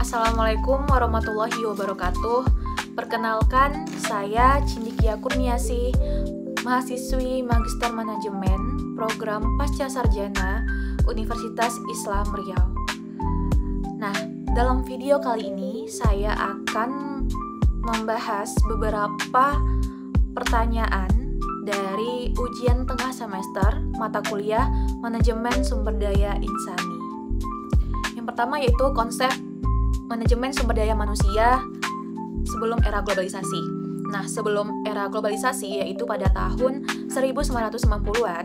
Assalamualaikum warahmatullahi wabarakatuh. Perkenalkan, saya Cindikia Kurniasih, mahasiswi Magister Manajemen Program Pasca Sarjana Universitas Islam Riau. Nah, dalam video kali ini saya akan membahas beberapa pertanyaan dari ujian tengah semester mata kuliah Manajemen Sumber Daya Insani. Yang pertama yaitu konsep manajemen sumber daya manusia sebelum era globalisasi. Nah, sebelum era globalisasi, yaitu pada tahun 1990-an,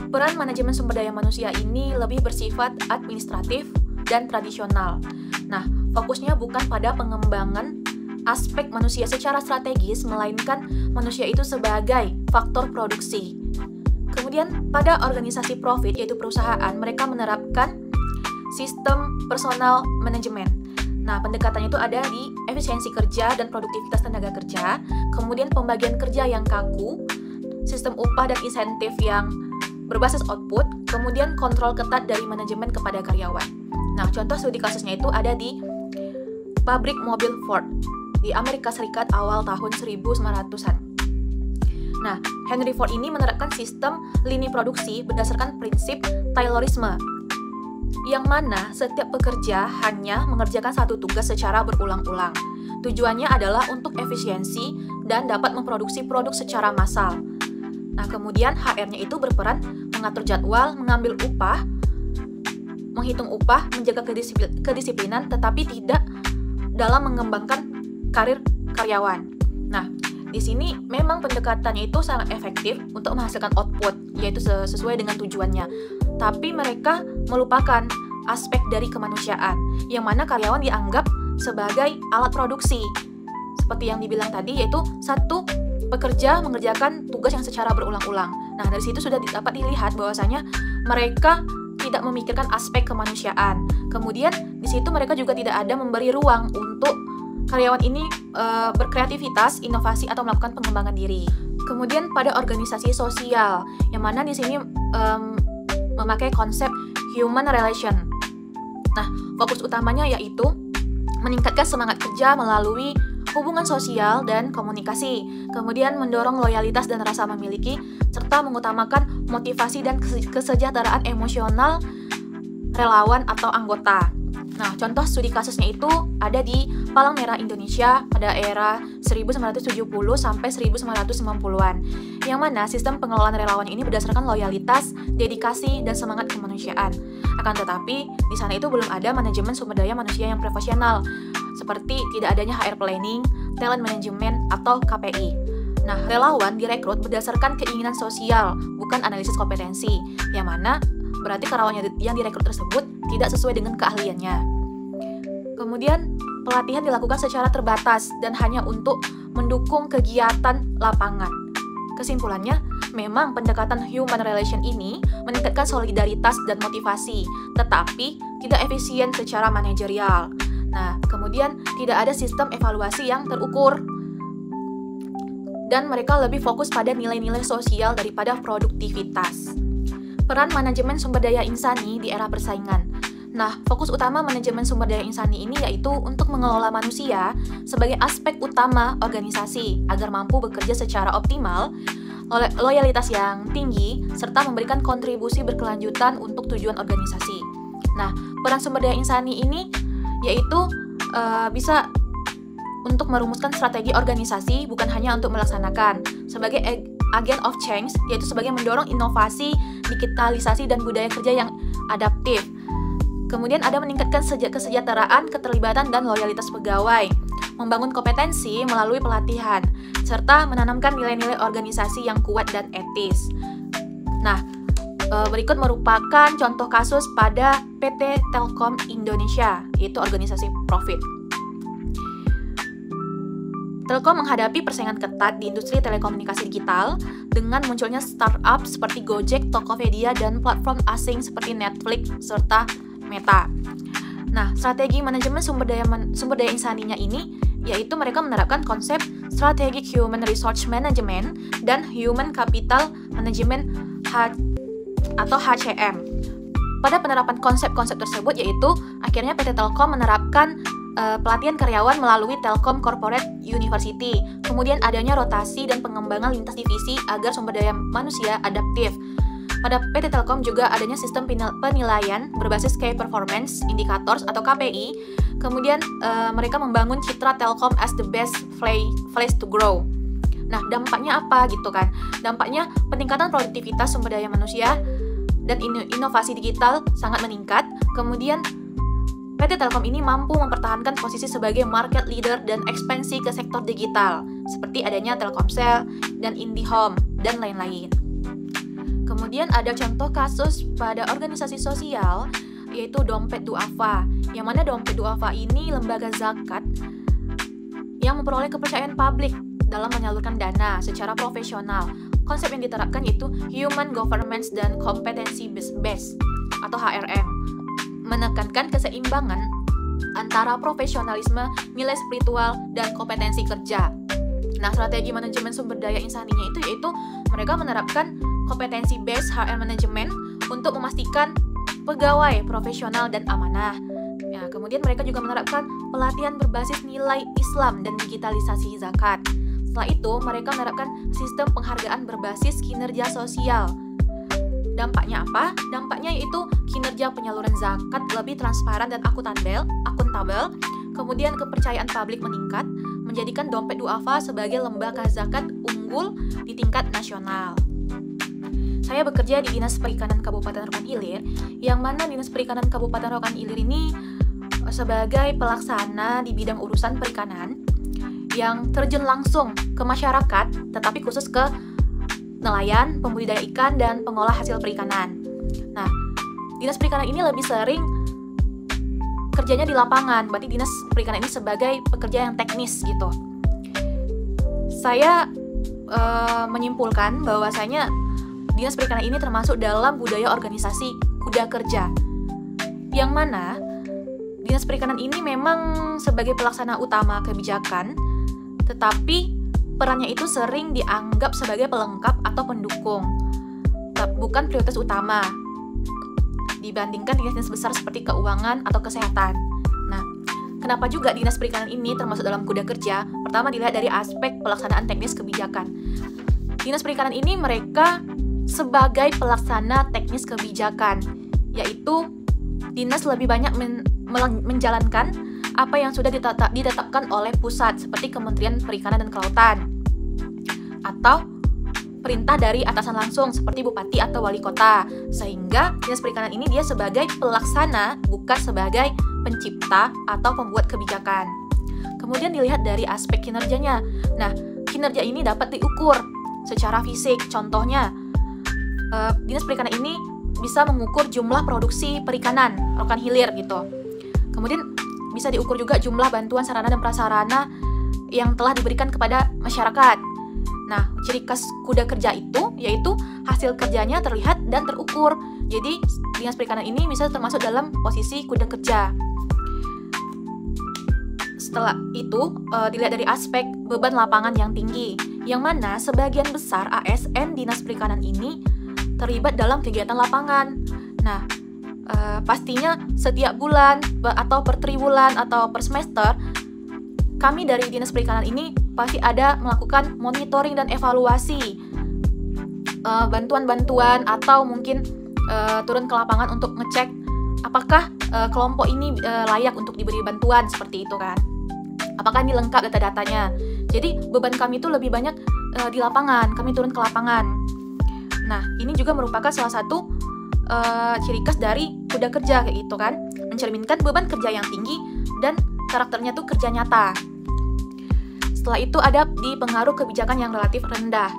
peran manajemen sumber daya manusia ini lebih bersifat administratif dan tradisional. Nah, fokusnya bukan pada pengembangan aspek manusia secara strategis, melainkan manusia itu sebagai faktor produksi. Kemudian, pada organisasi profit, yaitu perusahaan, mereka menerapkan sistem personal manajemen. Nah, pendekatannya itu ada di efisiensi kerja dan produktivitas tenaga kerja, kemudian pembagian kerja yang kaku, sistem upah dan insentif yang berbasis output, kemudian kontrol ketat dari manajemen kepada karyawan. Nah, contoh studi kasusnya itu ada di pabrik mobil Ford di Amerika Serikat awal tahun 1900-an. Nah, Henry Ford ini menerapkan sistem lini produksi berdasarkan prinsip Taylorisme, yang mana setiap pekerja hanya mengerjakan satu tugas secara berulang-ulang. Tujuannya adalah untuk efisiensi dan dapat memproduksi produk secara massal. Nah, kemudian HR-nya itu berperan mengatur jadwal, mengambil upah, menghitung upah, menjaga kedisiplinan, tetapi tidak dalam mengembangkan karir karyawan. Nah, di sini memang pendekatannya itu sangat efektif untuk menghasilkan output, yaitu sesuai dengan tujuannya. Tapi mereka melupakan aspek dari kemanusiaan, yang mana karyawan dianggap sebagai alat produksi. Seperti yang dibilang tadi, yaitu satu pekerja mengerjakan tugas yang secara berulang-ulang. Nah, dari situ sudah dapat dilihat bahwasanya mereka tidak memikirkan aspek kemanusiaan. Kemudian, di situ mereka juga tidak ada memberi ruang untuk karyawan ini berkreativitas, inovasi, atau melakukan pengembangan diri. Kemudian pada organisasi sosial, yang mana di sini memakai konsep human relation. Nah, fokus utamanya yaitu meningkatkan semangat kerja melalui hubungan sosial dan komunikasi, kemudian mendorong loyalitas dan rasa memiliki, serta mengutamakan motivasi dan kesejahteraan emosional relawan atau anggota. Nah, contoh studi kasusnya itu ada di Palang Merah Indonesia pada era 1970 sampai 1990-an, yang mana sistem pengelolaan relawan ini berdasarkan loyalitas, dedikasi, dan semangat kemanusiaan. Akan tetapi, di sana itu belum ada manajemen sumber daya manusia yang profesional, seperti tidak adanya HR planning, talent management, atau KPI. Nah, relawan direkrut berdasarkan keinginan sosial, bukan analisis kompetensi, yang mana berarti karyawan yang direkrut tersebut tidak sesuai dengan keahliannya. Kemudian, pelatihan dilakukan secara terbatas dan hanya untuk mendukung kegiatan lapangan. Kesimpulannya, memang pendekatan human relation ini meningkatkan solidaritas dan motivasi, tetapi tidak efisien secara manajerial. Nah, kemudian tidak ada sistem evaluasi yang terukur, dan mereka lebih fokus pada nilai-nilai sosial daripada produktivitas. Peran manajemen sumber daya insani di era persaingan. Nah, fokus utama manajemen sumber daya insani ini yaitu untuk mengelola manusia sebagai aspek utama organisasi agar mampu bekerja secara optimal, loyalitas yang tinggi, serta memberikan kontribusi berkelanjutan untuk tujuan organisasi. Nah, peran sumber daya insani ini yaitu bisa untuk merumuskan strategi organisasi, bukan hanya untuk melaksanakan, sebagai agent of change, yaitu sebagai mendorong inovasi, digitalisasi, dan budaya kerja yang adaptif. Kemudian ada meningkatkan kesejahteraan, keterlibatan, dan loyalitas pegawai, membangun kompetensi melalui pelatihan, serta menanamkan nilai-nilai organisasi yang kuat dan etis. Nah, berikut merupakan contoh kasus pada PT Telkom Indonesia, yaitu organisasi profit. Telkom menghadapi persaingan ketat di industri telekomunikasi digital dengan munculnya startup seperti Gojek, Tokopedia, dan platform asing seperti Netflix serta Meta. Nah, strategi manajemen sumber daya insaninya ini yaitu mereka menerapkan konsep Strategic Human Resource Management dan Human Capital Management atau HCM. Pada penerapan konsep-konsep tersebut yaitu akhirnya PT Telkom menerapkan pelatihan karyawan melalui Telkom Corporate University. Kemudian adanya rotasi dan pengembangan lintas divisi agar sumber daya manusia adaptif. Pada PT Telkom juga adanya sistem penilaian berbasis Key Performance Indicators atau KPI. Kemudian mereka membangun citra Telkom as the best place to grow. Nah, dampaknya apa gitu kan? Dampaknya peningkatan produktivitas sumber daya manusia dan inovasi digital sangat meningkat. Kemudian PT Telkom ini mampu mempertahankan posisi sebagai market leader dan ekspansi ke sektor digital, seperti adanya Telkomsel dan IndiHome, dan lain-lain. Kemudian ada contoh kasus pada organisasi sosial, yaitu Dompet Duafa, yang mana Dompet Duafa ini lembaga zakat yang memperoleh kepercayaan publik dalam menyalurkan dana secara profesional. Konsep yang diterapkan yaitu Human Governance dan Competency Based atau HRM, menekankan keseimbangan antara profesionalisme, nilai spiritual, dan kompetensi kerja. Nah, strategi manajemen sumber daya insaninya itu yaitu mereka menerapkan kompetensi based HR management untuk memastikan pegawai profesional dan amanah. Ya, kemudian mereka juga menerapkan pelatihan berbasis nilai Islam dan digitalisasi zakat. Setelah itu, mereka menerapkan sistem penghargaan berbasis kinerja sosial. Dampaknya apa? Dampaknya yaitu kinerja penyaluran zakat lebih transparan dan akuntabel. Kemudian kepercayaan publik meningkat, menjadikan Dompet Duafa sebagai lembaga zakat unggul di tingkat nasional. Saya bekerja di Dinas Perikanan Kabupaten Rokan Hilir, yang mana Dinas Perikanan Kabupaten Rokan Hilir ini sebagai pelaksana di bidang urusan perikanan yang terjun langsung ke masyarakat, tetapi khusus ke nelayan, pembudidaya ikan, dan pengolah hasil perikanan. Nah, Dinas Perikanan ini lebih sering kerjanya di lapangan, berarti Dinas Perikanan ini sebagai pekerja yang teknis gitu. Saya menyimpulkan bahwasanya Dinas Perikanan ini termasuk dalam budaya organisasi kuda kerja, yang mana Dinas Perikanan ini memang sebagai pelaksana utama kebijakan, tetapi perannya itu sering dianggap sebagai pelengkap atau pendukung, bukan prioritas utama dibandingkan dinas besar seperti keuangan atau kesehatan. Nah, kenapa juga Dinas Perikanan ini termasuk dalam kuda kerja? Pertama, dilihat dari aspek pelaksanaan teknis kebijakan. Dinas Perikanan ini mereka sebagai pelaksana teknis kebijakan, yaitu dinas lebih banyak menjalankan apa yang sudah ditetapkan oleh pusat seperti Kementerian Perikanan dan Kelautan, atau perintah dari atasan langsung seperti bupati atau wali kota, sehingga Dinas Perikanan ini dia sebagai pelaksana bukan sebagai pencipta atau pembuat kebijakan. Kemudian dilihat dari aspek kinerjanya. Nah, kinerja ini dapat diukur secara fisik. Contohnya, Dinas Perikanan ini bisa mengukur jumlah produksi perikanan Rokan Hilir gitu. Kemudian bisa diukur juga jumlah bantuan sarana dan prasarana yang telah diberikan kepada masyarakat. Nah, ciri khas kuda kerja itu yaitu hasil kerjanya terlihat dan terukur. Jadi, Dinas Perikanan ini bisa termasuk dalam posisi kuda kerja. Setelah itu, dilihat dari aspek beban lapangan yang tinggi, yang mana sebagian besar ASN Dinas Perikanan ini terlibat dalam kegiatan lapangan. Nah, pastinya setiap bulan atau per triwulan atau per semester, kami dari Dinas Perikanan ini pasti ada melakukan monitoring dan evaluasi bantuan-bantuan atau mungkin turun ke lapangan untuk ngecek apakah kelompok ini layak untuk diberi bantuan, seperti itu kan. Apakah ini lengkap data-datanya. Jadi beban kami itu lebih banyak di lapangan, kami turun ke lapangan. Nah, ini juga merupakan salah satu ciri khas dari kuda kerja kayak gitu kan, mencerminkan beban kerja yang tinggi dan karakternya tuh kerja nyata. Setelah itu ada di pengaruh kebijakan yang relatif rendah.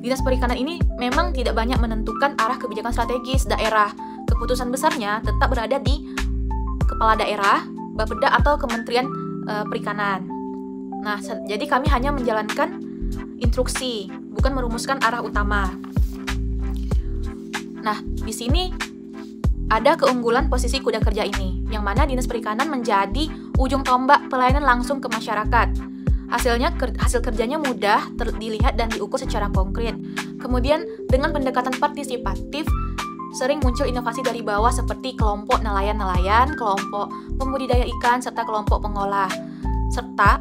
Dinas Perikanan ini memang tidak banyak menentukan arah kebijakan strategis daerah. Keputusan besarnya tetap berada di kepala daerah, Bapeda atau Kementerian Perikanan. Nah, jadi kami hanya menjalankan instruksi, bukan merumuskan arah utama. Nah, di sini ada keunggulan posisi kuda kerja ini, yang mana Dinas Perikanan menjadi ujung tombak pelayanan langsung ke masyarakat. Hasil kerjanya mudah dilihat dan diukur secara konkret. Kemudian, dengan pendekatan partisipatif, sering muncul inovasi dari bawah seperti kelompok nelayan-nelayan, kelompok pembudidaya ikan, serta kelompok pengolah. Serta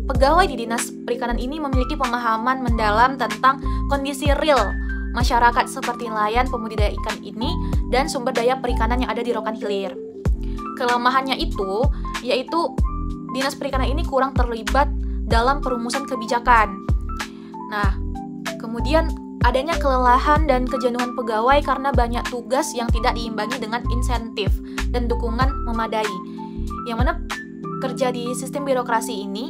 pegawai di Dinas Perikanan ini memiliki pemahaman mendalam tentang kondisi real masyarakat seperti nelayan, pembudidaya ikan ini, dan sumber daya perikanan yang ada di rokan hilir. Kelemahannya itu, yaitu Dinas Perikanan ini kurang terlibat dalam perumusan kebijakan. Nah, kemudian adanya kelelahan dan kejenuhan pegawai karena banyak tugas yang tidak diimbangi dengan insentif dan dukungan memadai. Yang mana kerja di sistem birokrasi ini,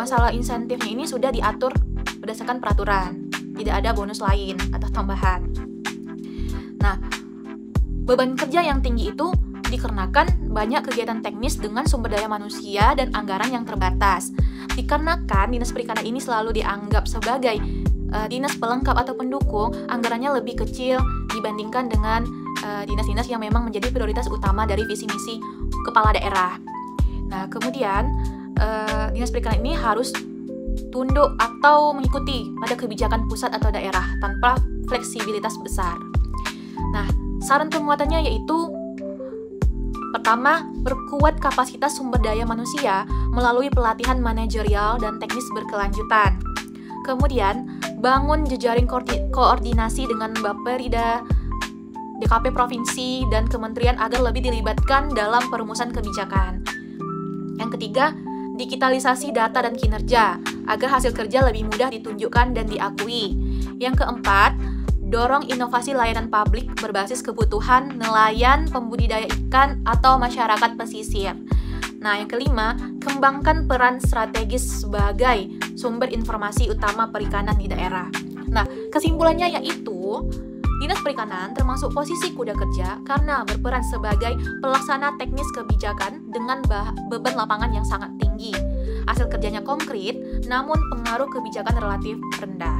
masalah insentifnya ini sudah diatur berdasarkan peraturan. Tidak ada bonus lain atau tambahan. Nah, beban kerja yang tinggi itu dikarenakan banyak kegiatan teknis dengan sumber daya manusia dan anggaran yang terbatas. Dikarenakan Dinas Perikanan ini selalu dianggap sebagai dinas pelengkap atau pendukung, anggarannya lebih kecil dibandingkan dengan dinas-dinas yang memang menjadi prioritas utama dari visi misi kepala daerah. Nah, kemudian Dinas Perikanan ini harus tunduk atau mengikuti pada kebijakan pusat atau daerah tanpa fleksibilitas besar. Nah, saran penguatannya yaitu pertama, perkuat kapasitas sumber daya manusia melalui pelatihan manajerial dan teknis berkelanjutan. Kemudian, bangun jejaring koordinasi dengan Bapperida, DKP Provinsi, dan Kementerian agar lebih dilibatkan dalam perumusan kebijakan. Yang ketiga, digitalisasi data dan kinerja agar hasil kerja lebih mudah ditunjukkan dan diakui. Yang keempat, dorong inovasi layanan publik berbasis kebutuhan nelayan, pembudidaya ikan, atau masyarakat pesisir. Nah, yang kelima, kembangkan peran strategis sebagai sumber informasi utama perikanan di daerah. Nah, kesimpulannya yaitu Dinas Perikanan termasuk posisi kuda kerja karena berperan sebagai pelaksana teknis kebijakan dengan beban lapangan yang sangat tinggi. Hasil kerjanya konkret, namun pengaruh kebijakan relatif rendah.